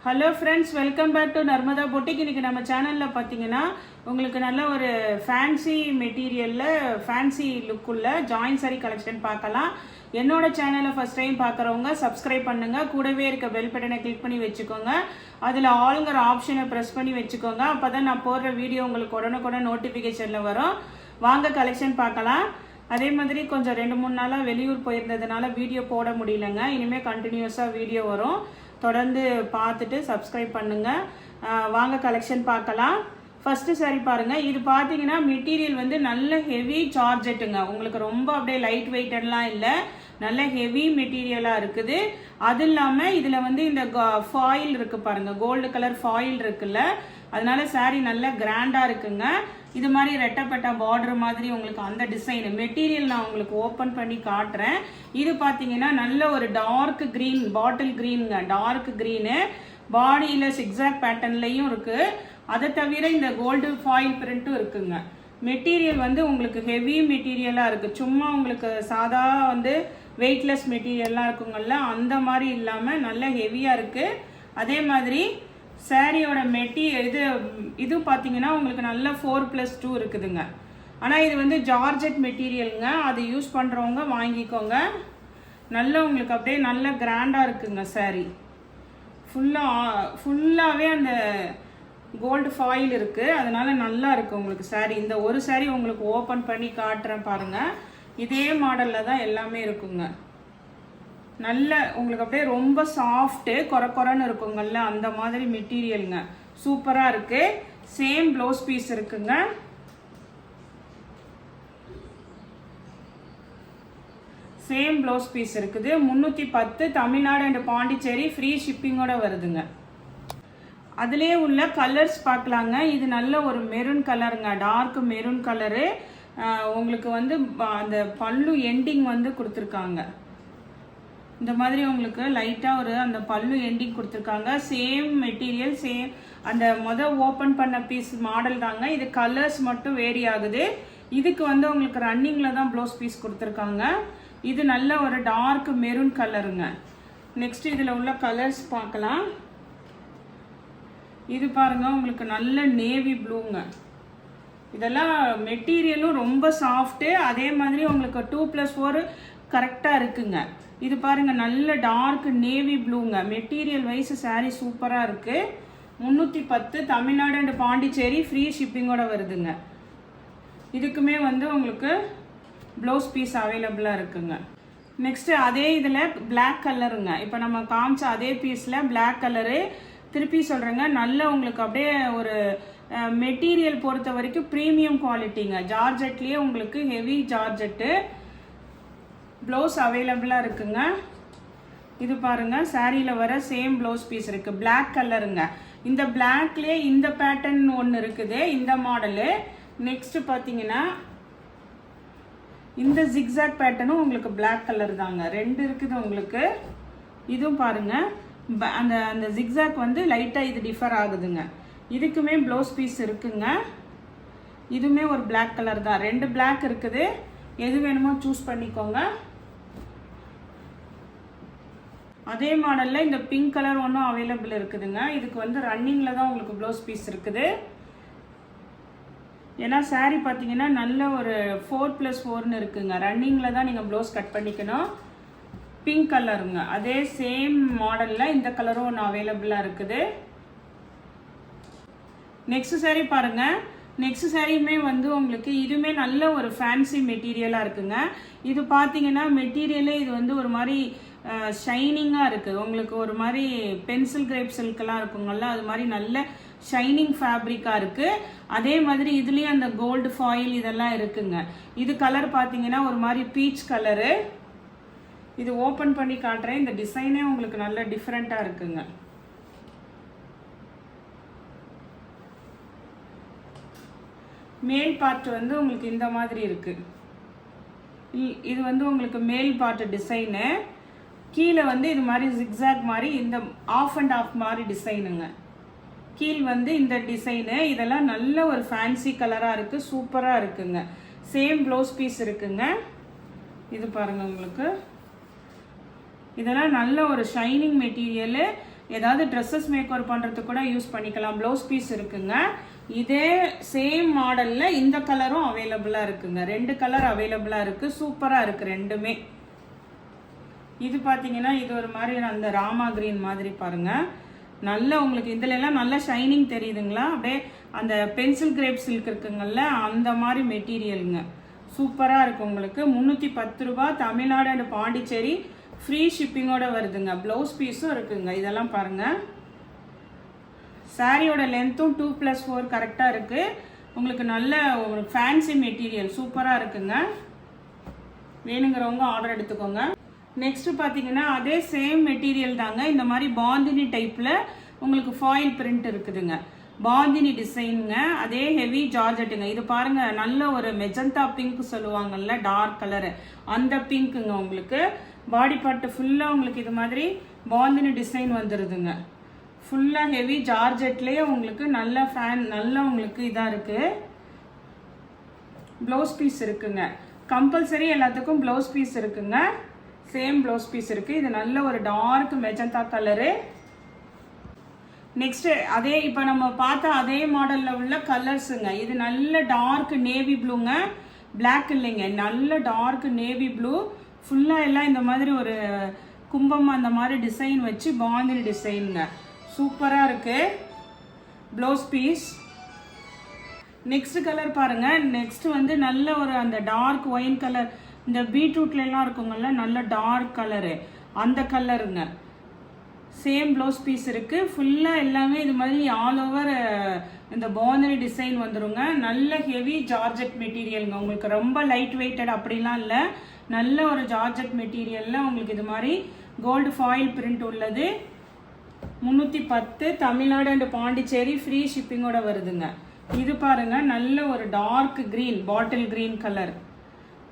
Hello friends, welcome back to Narmada boutique. இன்றைக்கி நம்ம சேனலில் பார்த்தீங்கன்னா உங்களுக்கு நல்ல ஒரு ஃபேன்சி மெட்டீரியலில் ஃபேன்சி லுக்குள்ள ஜாயின் சாரி கலெக்ஷன் பார்க்கலாம். என்னோட சேனலை ஃபஸ்ட் டைம் பார்க்குறவங்க சப்ஸ்கிரைப் பண்ணுங்கள். கூடவே இருக்க பெல் பட்டனை கிளிக் பண்ணி வச்சுக்கோங்க. அதில் ஆளுங்கிற ஆப்ஷனை ப்ரெஸ் பண்ணி வச்சுக்கோங்க. அப்போ தான் நான் போடுற வீடியோ உங்களுக்கு உடனுக்குடன் நோட்டிஃபிகேஷனில் வரும். வாங்க கலெக்ஷன் பார்க்கலாம். அதே மாதிரி கொஞ்சம் 2-3 நாளாக வெளியூர் போயிருந்ததுனால வீடியோ போட முடியலங்க. இனிமேல் கண்டினியூஸாக வீடியோ வரும். தொடர்ந்து பார்த்துட்டு சப்ஸ்கிரைப் பண்ணுங்கள். வாங்க கலெக்ஷன் பார்க்கலாம். ஃபஸ்ட்டு சாரி பாருங்கள். இது பார்த்தீங்கன்னா மெட்டீரியல் வந்து நல்ல ஹெவி சார்ஜெட்டுங்க. உங்களுக்கு ரொம்ப அப்படியே லைட் வெயிட்டெல்லாம் இல்லை, நல்ல ஹெவி மெட்டீரியலாக இருக்குது. அது இல்லாமல் இதில் வந்து இந்த ஃபாயில் இருக்குது பாருங்கள், கோல்டு கலர் ஃபாயில் இருக்குல்ல, அதனால சாரி நல்ல கிராண்டாக இருக்குங்க. இது மாதிரி ரெட்டப்பட்ட பார்டர் மாதிரி உங்களுக்கு அந்த டிசைன் மெட்டீரியல் நான் உங்களுக்கு ஓப்பன் பண்ணி காட்டுறேன். இது பார்த்தீங்கன்னா நல்ல ஒரு டார்க் க்ரீன், பாட்டில் க்ரீனுங்க, டார்க் க்ரீனு. பாடியில் சிக்ஸாக் பேட்டர்ன்லையும் இருக்குது. அதை தவிர இந்த கோல்டு ஃபாயில் பிரிண்ட்டும் இருக்குங்க. மெட்டீரியல் வந்து உங்களுக்கு ஹெவி மெட்டீரியலாக இருக்குது. சும்மா உங்களுக்கு சாதா வந்து வெயிட்லெஸ் மெட்டீரியல்லாம் இருக்குங்கள்ல, அந்த மாதிரி இல்லாமல் நல்ல ஹெவியாக இருக்குது. அதே மாதிரி சாரியோட இது பார்த்தீங்கன்னா உங்களுக்கு நல்ல 4+2 இருக்குதுங்க. ஆனால் இது வந்து ஜார்ஜெட் மெட்டீரியலுங்க. அது யூஸ் பண்ணுறவங்க வாங்கிக்கோங்க. நல்ல உங்களுக்கு அப்படியே நல்ல கிராண்டாக இருக்குங்க. சாரி ஃபுல்லாகவே அந்த கோல்டு ஃபாயில் இருக்குது, அதனால நல்லா இருக்குது உங்களுக்கு சாரி. இந்த ஒரு சாரி உங்களுக்கு ஓப்பன் பண்ணி காட்டுறேன் பாருங்கள். இதே மாடலில் தான் எல்லாமே இருக்குங்க. நல்ல உங்களுக்கு அப்படியே ரொம்ப சாஃப்ட்டு கொரன்னு இருக்குங்கல்ல, அந்த மாதிரி மெட்டீரியலுங்க. சூப்பராக இருக்கு. சேம் ப்ளவுஸ் பீஸ் இருக்குங்க. சேம் ப்ளவுஸ் பீஸ் இருக்குது. 310 தமிழ்நாடு அண்ட் பாண்டிச்சேரி, ஃப்ரீ ஷிப்பிங்கோட வருதுங்க. அதிலே உள்ள கலர்ஸ் பார்க்கலாங்க. இது நல்ல ஒரு மெரூன் கலருங்க, டார்க் மெரூன் கலரு. உங்களுக்கு வந்து அந்த பல்லு எண்டிங் வந்து கொடுத்துருக்காங்க. இந்த மாதிரி உங்களுக்கு லைட்டாக ஒரு அந்த பல்லு எண்டிங் கொடுத்துருக்காங்க. சேம் மெட்டீரியல், சேம் அந்த ஓப்பன் பண்ண பீஸ் மாடல் தாங்க. இது கலர்ஸ் மட்டும் வேரி ஆகுது. இதுக்கு வந்து உங்களுக்கு ரன்னிங்கில் தான் ப்ளவுஸ் பீஸ் கொடுத்துருக்காங்க. இது நல்ல ஒரு டார்க் மெரூன் கலருங்க. நெக்ஸ்ட் இதில் உள்ள கலர்ஸ் பார்க்கலாம். இது பாருங்க, உங்களுக்கு நல்ல நேவி ப்ளூங்க. இதெல்லாம் மெட்டீரியலும் ரொம்ப சாஃப்ட்டு. அதே மாதிரி உங்களுக்கு 2+4 கரெக்டாக இருக்குங்க. இது பாருங்க, நல்ல டார்க் நேவி ப்ளூங்க. மெட்டீரியல் வைஸ் சாரி சூப்பராக இருக்கு. 310 தமிழ்நாடு அண்ட் பாண்டிச்சேரி, ஃப்ரீ ஷிப்பிங்கோட வருதுங்க. இதுக்குமே வந்து உங்களுக்கு ப்ளவுஸ் பீஸ் அவைலபிளாக இருக்குங்க. நெக்ஸ்ட் அதே இதில் பிளாக் கலருங்க. இப்போ நம்ம காமிச்ச அதே பீஸில் பிளாக் கலரு. திருப்பி சொல்கிறேங்க, நல்ல உங்களுக்கு அப்படியே ஒரு மெட்டீரியல் பொறுத்த வரைக்கும் ப்ரீமியம் குவாலிட்டிங்க. ஜார்ஜெட்லேயே உங்களுக்கு ஹெவி ஜார்ஜெட்டு. ப்ளவுஸ் அவைலபிளாக இருக்குங்க. இது பாருங்கள், சாரியில் வர சேம் ப்ளவுஸ் பீஸ் இருக்குது. பிளாக் கலருங்க. இந்த பிளாக்லேயே இந்த பேட்டர்ன் ஒன்று இருக்குது, இந்த மாடலு. நெக்ஸ்ட் பார்த்தீங்கன்னா இந்த ஜிக்ஸாக் பேட்டர்னும் உங்களுக்கு பிளாக் கலர் தாங்க. 2 இருக்குது உங்களுக்கு. இதுவும் பாருங்கள், அந்த ஜிக்ஸாக் வந்து லைட்டாக இது டிஃபர் ஆகுதுங்க. இதுக்குமே ப்ளவுஸ் பீஸ் இருக்குங்க. இதுவுமே ஒரு பிளாக் கலர் தான். 2 பிளாக் இருக்குது. எது வேணுமோ சூஸ் பண்ணிக்கோங்க. அதே மாடலில் இந்த பிங்க் கலர் ஒன்றும் அவைலபிள் இருக்குதுங்க. இதுக்கு வந்து ரன்னிங்கில் தான் உங்களுக்கு ப்ளவுஸ் பீஸ் இருக்குது. ஏன்னா சாரீ பார்த்தீங்கன்னா நல்ல ஒரு 4+4ன்னு இருக்குங்க. ரன்னிங்கில் தான் நீங்கள் ப்ளவுஸ் கட் பண்ணிக்கணும். பிங்க் கலருங்க. அதே சேம் மாடலில் இந்த கலரும் ஒன்று அவைலபிளாக இருக்குது. நெக்ஸ்ட் சாரீ பாருங்கள். நெக்ஸ்ட் சாரியுமே வந்து உங்களுக்கு இதுவுமே நல்ல ஒரு ஃபேன்சி மெட்டீரியலாக இருக்குங்க. இது பார்த்தீங்கன்னா மெட்டீரியலே இது வந்து ஒரு மாதிரி ஷைனிங்காக இருக்குது. உங்களுக்கு ஒரு மாதிரி பென்சில் கிரேப் சில்கெல்லாம் இருக்குங்கள்ல, அது மாதிரி நல்ல ஷைனிங் ஃபேப்ரிக்காக இருக்குது. அதே மாதிரி இதுலேயும் அந்த கோல்டு ஃபாயில் இதெல்லாம் இருக்குங்க. இது கலர் பார்த்தீங்கன்னா ஒரு மாதிரி பீச் கலரு. இது ஓப்பன் பண்ணி காட்டுறேன். இந்த டிசைனே உங்களுக்கு நல்ல டிஃப்ரெண்ட்டாக இருக்குங்க. மேல் பார்ட் வந்து உங்களுக்கு இந்த மாதிரி இருக்குது. இது வந்து உங்களுக்கு மேல் பார்ட் டிசைனு. கீழே வந்து இது மாதிரி ஜிக்ஸாக் மாதிரி இந்த ஆஃப் அண்ட் ஆஃப் மாதிரி டிசைனுங்க. கீழ் வந்து இந்த டிசைனு. இதெல்லாம் நல்ல ஒரு ஃபேன்சி கலராக இருக்குது. சூப்பராக இருக்குங்க. சேம் ப்ளவுஸ் பீஸ் இருக்குங்க. இது பாருங்கள் உங்களுக்கு. இதெல்லாம் நல்ல ஒரு ஷைனிங் மெட்டீரியலு. ஏதாவது ட்ரெஸ்ஸஸ் மேக் ஓவர் பண்ணுறதுக்கு கூட யூஸ் பண்ணிக்கலாம். ப்ளவுஸ் பீஸ் இருக்குங்க. இதே சேம் மாடலில் இந்த கலரும் அவைலபிளாக இருக்குங்க. 2 கலர் அவைலபிளாக இருக்குது. சூப்பராக இருக்குது ரெண்டுமே. இது பார்த்தீங்கன்னா இது ஒரு மாதிரி அந்த ராமா கிரீன் மாதிரி பாருங்கள். நல்ல உங்களுக்கு இதுலலாம் நல்ல ஷைனிங் தெரியுதுங்களா? அப்படியே அந்த பென்சில் கிரேப் சில்க் இருக்குங்கள்ல அந்த மாதிரி மெட்டீரியலுங்க. சூப்பராக இருக்குது உங்களுக்கு. 310 ரூபா. தமிழ்நாடு அண்ட் பாண்டிச்சேரி ஃப்ரீ ஷிப்பிங்கோட வருதுங்க. ப்ளவுஸ் பீஸும் இருக்குங்க. இதெல்லாம் பாருங்கள். சாரியோட லென்த்தும் 2+4 கரெக்டாக இருக்குது. உங்களுக்கு நல்ல ஒரு ஃபேன்சி மெட்டீரியல் சூப்பராக இருக்குங்க. வேணுங்கிறவங்க ஆர்டர் எடுத்துக்கோங்க. நெக்ஸ்ட் பார்த்தீங்கன்னா அதே சேம் மெட்டீரியல் தாங்க. இந்த மாதிரி பாந்தினி டைப்பில் உங்களுக்கு ஃபாயில் பிரிண்ட் இருக்குதுங்க. பாந்தினி டிசைனுங்க. அதே ஹெவி ஜார்ஜெட்டுங்க. இது பாருங்கள், நல்ல ஒரு மெஜந்தா பிங்க் சொல்லுவாங்கல்ல, டார்க் கலரு, அந்த பிங்க்குங்க. உங்களுக்கு பாடி பார்ட்டு ஃபுல்லாக உங்களுக்கு இது மாதிரி பாந்தினி டிசைன் வந்துடுதுங்க. ஃபுல்லாக ஹெவி ஜார்ஜெட்லேயே உங்களுக்கு நல்ல உங்களுக்கு இதாக இருக்குது. ப்ளவுஸ் பீஸ் இருக்குங்க. கம்பல்சரி எல்லாத்துக்கும் ப்ளவுஸ் பீஸ் இருக்குங்க. சேம் ப்ளவுஸ் பீஸ் இருக்குது. இது நல்ல ஒரு டார்க் மெஜந்தா கலரு. நெக்ஸ்ட்டு அதே இப்போ நம்ம பார்த்த அதே மாடலில் உள்ள கலர்ஸுங்க. இது நல்ல டார்க் நேவி ப்ளூங்க. பிளாக் இல்லைங்க, நல்ல டார்க் நேவி ப்ளூ. ஃபுல்லாக எல்லாம் இந்த மாதிரி ஒரு கும்பம் அந்த மாதிரி டிசைன் வச்சு பாந்தினி டிசைனுங்க. சூப்பராக இருக்குது ப்ளவுஸ் பீஸ். நெக்ஸ்ட் கலர் பாருங்கள். நெக்ஸ்ட் வந்து நல்ல ஒரு அந்த டார்க் ஒயின் கலர், இந்த பீட்ரூட்லாம் இருக்குங்கள்ல, நல்ல டார்க் கலரு, அந்த கலருங்க. சேம் ப்ளவுஸ் பீஸ் இருக்குது. ஃபுல்லாக எல்லாமே இது மாதிரி ஆல் ஓவர் இந்த பாந்தினி டிசைன் வந்துடுங்க. நல்ல ஹெவி ஜார்ஜெட் மெட்டீரியலுங்க. உங்களுக்கு ரொம்ப லைட் வெயிட்டட் அப்படிலாம் இல்லை. நல்ல ஒரு ஜார்ஜெட் மெட்டீரியலில் உங்களுக்கு இது மாதிரி கோல்டு ஃபாயில் பிரிண்ட் உள்ளது. 310. தமிழ்நாடு அண்ட் பாண்டிச்சேரி ஃப்ரீ ஷிப்பிங்கோட வருதுங்க. இது பாருங்கள், நல்ல ஒரு dark green, bottle green colour.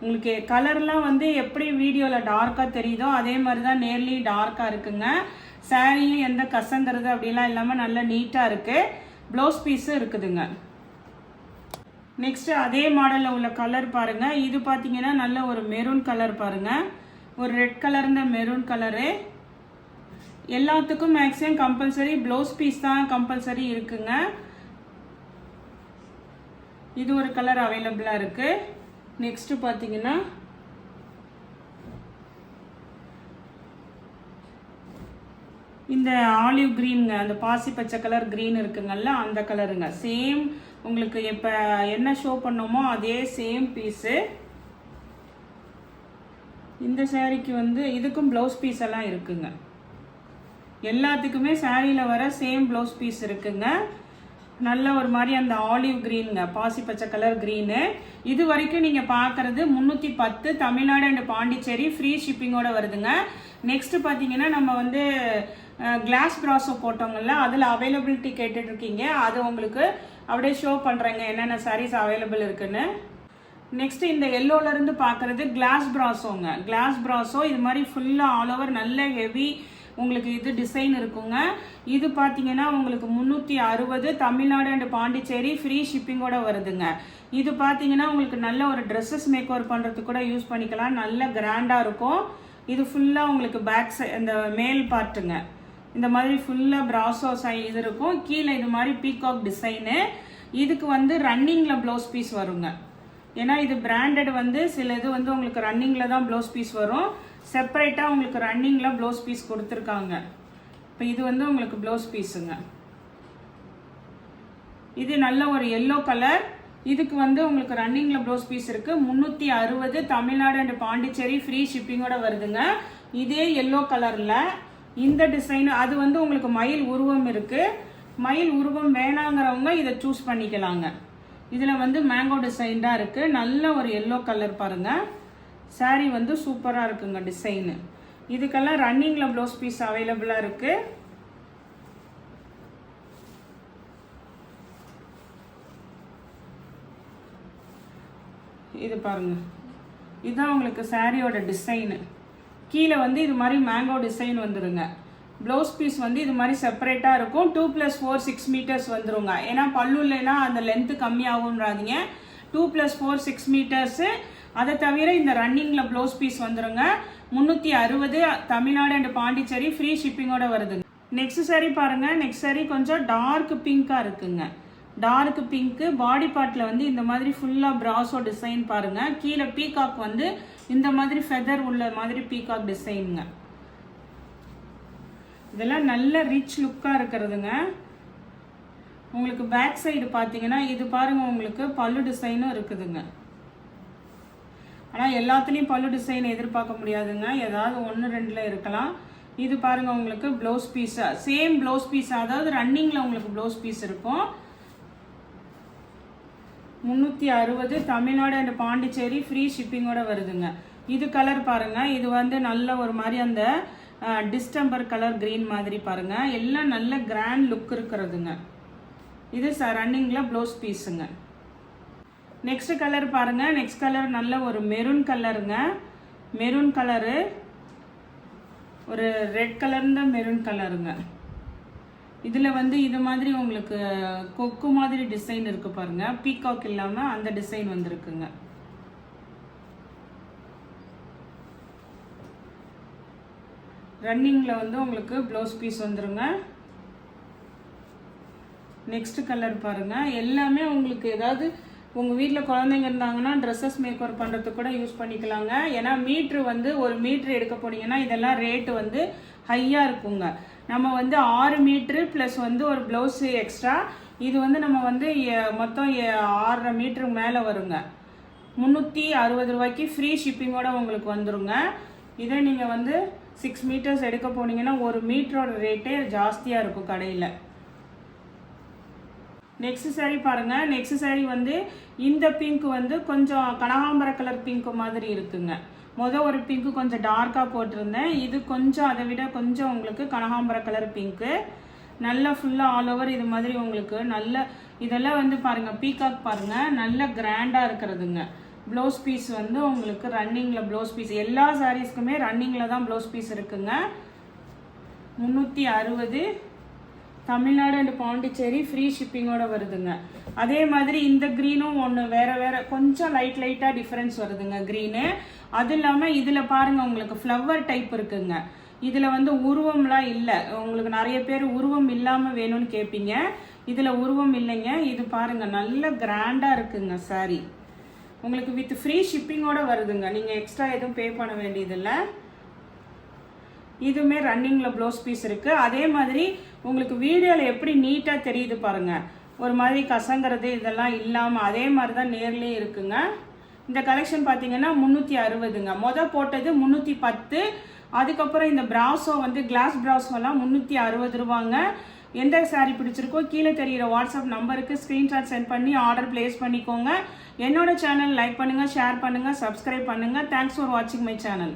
உங்களுக்கு கலர்லாம் வந்து எப்படி வீடியோவில் டார்க்காக தெரியுதோ அதே மாதிரி தான் நேர்லி டார்க்காக இருக்குங்க. சாரியும் எந்த கசங்கிறது அப்படிலாம் இல்லாமல் நல்லா நீட்டாக இருக்குது. ப்ளவுஸ் பீஸும் இருக்குதுங்க. நெக்ஸ்ட்டு அதே மாடலில் உள்ள கலர் பாருங்கள். இது பார்த்தீங்கன்னா நல்ல ஒரு மெரூன் கலர் பாருங்கள். ஒரு ரெட் கலர்ந்த மெரூன் கலரு. எல்லாத்துக்கும் மேக்ஸிமம் கம்பல்சரி ப்ளவுஸ் பீஸ் தான் கம்பல்சரி இருக்குங்க. இது ஒரு கலர் அவைலபிளாக இருக்குது. நெக்ஸ்ட்டு பார்த்தீங்கன்னா இந்த ஆலிவ் க்ரீனுங்க, அந்த பாசி பச்சை கலர் க்ரீன் இருக்குங்கல்ல, அந்த கலருங்க. சேம் உங்களுக்கு இப்போ என்ன ஷோ பண்ணோமோ அதே சேம் பீஸு. இந்த சாரீக்கு வந்து இதுக்கும் ப்ளவுஸ் பீஸ் எல்லாம் இருக்குங்க. எல்லாத்துக்குமே சாரியில் வர சேம் ப்ளவுஸ் பீஸ் இருக்குங்க. நல்ல ஒரு மாதிரி அந்த ஆலிவ் க்ரீனுங்க, பாசி பச்சை கலர் க்ரீனு. இது வரைக்கும் நீங்கள் பார்க்குறது 310. தமிழ்நாடு அண்ட் பாண்டிச்சேரி ஃப்ரீ ஷிப்பிங்கோட வருதுங்க. நெக்ஸ்ட்டு பார்த்தீங்கன்னா நம்ம வந்து கிளாஸ் ப்ராஸோ போட்டோங்கள்ல, அதில் அவைலபிலிட்டி கேட்டுட்ருக்கீங்க. அது உங்களுக்கு அப்படியே ஷோ பண்ணுறேங்க என்னென்ன சாரீஸ் அவைலபிள் இருக்குன்னு. நெக்ஸ்ட்டு இந்த எல்லோலேருந்து பார்க்குறது கிளாஸ் ப்ராஸோங்க. கிளாஸ் ப்ராஸோ இது மாதிரி ஃபுல்லாக ஆல் ஓவர் நல்ல ஹெவி உங்களுக்கு இது டிசைன் இருக்குங்க. இது பார்த்தீங்கன்னா உங்களுக்கு 360. தமிழ்நாடு அண்ட் பாண்டிச்சேரி ஃப்ரீ ஷிப்பிங்கோட வருதுங்க. இது பார்த்தீங்கன்னா உங்களுக்கு நல்ல ஒரு ட்ரெஸ்ஸஸ் மேக் ஓவர் பண்ணுறதுக்கு கூட யூஸ் பண்ணிக்கலாம். நல்ல கிராண்டாக இருக்கும். இது ஃபுல்லாக உங்களுக்கு பேக் சைட் இந்த மேல் பார்ட்டுங்க. இந்த மாதிரி ஃபுல்லாக ப்ராஸோ இது இருக்கும். கீழே இது மாதிரி பீகாக் டிசைனு. இதுக்கு வந்து ரன்னிங்கில் ப்ளவுஸ் பீஸ் வருங்க. ஏன்னா இது பிராண்டட் வந்து சில இது வந்து உங்களுக்கு ரன்னிங்கில் தான் ப்ளவுஸ் பீஸ் வரும். செப்பரேட்டாக உங்களுக்கு ரன்னிங்கில் ப்ளவுஸ் பீஸ் கொடுத்துருக்காங்க. இப்போ இது வந்து உங்களுக்கு ப்ளவுஸ் பீஸுங்க. இது நல்ல ஒரு எல்லோ கலர். இதுக்கு வந்து உங்களுக்கு ரன்னிங்கில் ப்ளவுஸ் பீஸ் இருக்குது. 360. தமிழ்நாடு அண்ட் பாண்டிச்சேரி ஃப்ரீ ஷிப்பிங்கோட வருதுங்க. இதே எல்லோ கலரில் இந்த டிசைன் அது வந்து உங்களுக்கு மயில் உருவம் இருக்குது. மயில் உருவம் வேணாங்கிறவங்க இதை சூஸ் பண்ணிக்கலாங்க. இதில் வந்து மேங்கோ டிசைன் தான் இருக்குது. நல்ல ஒரு எல்லோ கலர் பாருங்கள். சாரீ வந்து சூப்பராக இருக்குங்க டிசைனு. இதுக்கெல்லாம் ரன்னிங்கில் ப்ளவுஸ் பீஸ் அவைலபிளாக இருக்குது. இது பாருங்கள், இதுதான் உங்களுக்கு சாரியோட டிசைனு. கீழே வந்து இது மாதிரி மேங்கோ டிசைன் வந்துடுங்க. ப்ளவுஸ் பீஸ் வந்து இது மாதிரி செப்பரேட்டாக இருக்கும். 2+4 6 மீட்டர்ஸ் வந்துருங்க. ஏன்னா பல்லு இல்லைன்னா அந்த லென்த்து கம்மியாகும்ன்றாதீங்க. 2+4 6 மீட்டர்ஸு. அதை தவிர இந்த ரன்னிங்கில் ப்ளவுஸ் பீஸ் வந்துடுங்க. 360. தமிழ்நாடு அண்ட் பாண்டிச்சேரி ஃப்ரீ ஷிப்பிங்கோட வருதுங்க. நெக்ஸ்ட் saree பாருங்க. நெக்ஸ்ட் saree கொஞ்சம் டார்க் பிங்காக இருக்குங்க. டார்க் பிங்க்கு பாடி பார்ட்டில் வந்து இந்த மாதிரி ஃபுல்லாக பிராஸோ டிசைன் பாருங்க. கீழே பீகாக் வந்து இந்த மாதிரி ஃபெதர் உள்ள மாதிரி பீகாக் டிசைனுங்க. இதெல்லாம் நல்ல ரிச் லுக்காக இருக்கிறதுங்க. உங்களுக்கு பேக் சைடு பார்த்தீங்கன்னா இது பாருங்க, உங்களுக்கு பல்லு டிசைனும் இருக்குதுங்க. ஆனால் எல்லாத்துலேயும் பல்லு டிசைன் எதிர்பார்க்க முடியாதுங்க, ஏதாவது 1-2ல் இருக்கலாம். இது பாருங்க, உங்களுக்கு ப்ளவுஸ் பீஸா சேம் ப்ளவுஸ் பீஸ், அதாவது ரன்னிங்கில் உங்களுக்கு ப்ளவுஸ் பீஸ் இருக்கும். 360 தமிழ்நாடு அண்ட் பாண்டிச்சேரி ஃப்ரீ ஷிப்பிங்கோட வருதுங்க. இது கலர் பாருங்க, இது வந்து நல்ல ஒரு மாதிரி அந்த டிஸ்டம்பர் கலர் கிரீன் மாதிரி பாருங்க. எல்லாம் நல்ல கிராண்ட் லுக் இருக்கிறதுங்க. இது ரன்னிங்கில் ப்ளவுஸ் பீஸுங்க. நெக்ஸ்ட் கலர் பாருங்க. நெக்ஸ்ட் கலர் நல்ல ஒரு மெரூன் கலருங்க. மெரூன் கலரு ஒரு ரெட் கலர்ந்த மெரூன் கலருங்க. இதில் வந்து இது மாதிரி உங்களுக்கு கொக்கு மாதிரி டிசைன் இருக்கு பாருங்க. பீகாக் இல்லாமல் அந்த டிசைன் வந்துருக்குங்க. ரன்னிங்கில் வந்து உங்களுக்கு ப்ளவுஸ் பீஸ் வந்துருங்க. நெக்ஸ்ட் கலர் பாருங்க. எல்லாமே உங்களுக்கு ஏதாவது உங்கள் வீட்டில் குழந்தைங்க இருந்தாங்கன்னா ட்ரெஸ்ஸஸ் மேக்கர் பண்ணுறதுக்கு கூட யூஸ் பண்ணிக்கலாங்க. ஏன்னா மீட்ரு வந்து ஒரு மீட்ரு எடுக்க போனீங்கன்னா இதெல்லாம் ரேட்டு வந்து ஹையாக இருக்குங்க. நம்ம வந்து 6 மீட்ரு ப்ளஸ் வந்து ஒரு ப்ளவுஸு எக்ஸ்ட்ரா. இது வந்து நம்ம வந்து மொத்தம் 6.5 மீட்ரு மேலே வருங்க. 360 ரூபாய்க்கு ஃப்ரீ ஷிப்பிங்கோட உங்களுக்கு வந்துருங்க. இதே நீங்கள் வந்து 6 மீட்டர்ஸ் எடுக்க போனீங்கன்னா ஒரு மீட்டரோட ரேட்டே ஜாஸ்தியாக இருக்கும் கடையில். நெக்ஸ்ட் saree பாருங்க. நெக்ஸ்ட் saree வந்து இந்த பிங்க் வந்து கொஞ்சம் கனகாம்பர கலர் பிங்க் மாதிரி இருக்குங்க. ஒரு பிங்க்கு கொஞ்சம் டார்க்காக போட்டிருந்தேன். இது கொஞ்சம் அதை விட கொஞ்சம் உங்களுக்கு கனகாம்பர கலர் பிங்க்கு. நல்லா ஃபுல்லாக ஆல் ஓவர் இது மாதிரி உங்களுக்கு நல்ல இதெல்லாம் வந்து பாருங்க பீகாக் பாருங்க, நல்ல கிராண்டாக இருக்கிறதுங்க. ப்ளவுஸ் பீஸ் வந்து உங்களுக்கு ரன்னிங்கில் ப்ளவுஸ் பீஸ் எல்லா சாரீஸ்க்குமே ரன்னிங்கில் தான் ப்ளவுஸ் பீஸ் இருக்குங்க. 360 தமிழ்நாடு அண்ட் பாண்டிச்சேரி ஃப்ரீ ஷிப்பிங்கோட வருதுங்க. அதே மாதிரி இந்த க்ரீனும் ஒன்று வேற கொஞ்சம் லைட்டாக டிஃப்ரென்ஸ் வருதுங்க க்ரீனு. அது இல்லாமல் இதில் பாருங்கள் உங்களுக்கு ஃப்ளவர் டைப் இருக்குங்க. இதில் வந்து உருவம்லாம் இல்லை. உங்களுக்கு நிறைய பேர் உருவம் இல்லாமல் வேணும்னு கேட்பீங்க. இதில் உருவம் இல்லைங்க. இது பாருங்கள் நல்ல கிராண்டாக இருக்குங்க சாரீ. உங்களுக்கு வித் ஃப்ரீ ஷிப்பிங்கோட வருதுங்க. நீங்கள் எக்ஸ்ட்ரா எதுவும் பே பண்ண வேண்டியதில்லை. இதுவுமே ரன்னிங்கில் ப்ளவுஸ் பீஸ் இருக்குது. அதே மாதிரி உங்களுக்கு வீடியோவில் எப்படி நீட்டாக தெரியுது பாருங்கள், ஒரு மாதிரி கசங்கிறது இதெல்லாம் இல்லாமல் அதே மாதிரி தான் நேர்லேயே இருக்குங்க. இந்த கலெக்ஷன் பார்த்தீங்கன்னா 360ங்க. போட்டது 310. அதுக்கப்புறம் இந்த பிராஸோ வந்து கிளாஸ் பிராஸோலாம் 360 ரூபாங்க. எந்த saree பிடிச்சிருக்கோ கீழே தெரிகிற வாட்ஸ்அப் நம்பருக்கு ஸ்க்ரீன்ஷாட் சென்ட் பண்ணி ஆர்டர் பிளேஸ் பண்ணிக்கோங்க. என்னோட சேனல் லைக் பண்ணுங்கள், ஷேர் பண்ணுங்கள், சப்ஸ்கிரைப் பண்ணுங்கள். தேங்க்ஸ் ஃபார் வாட்சிங் மை சேனல்.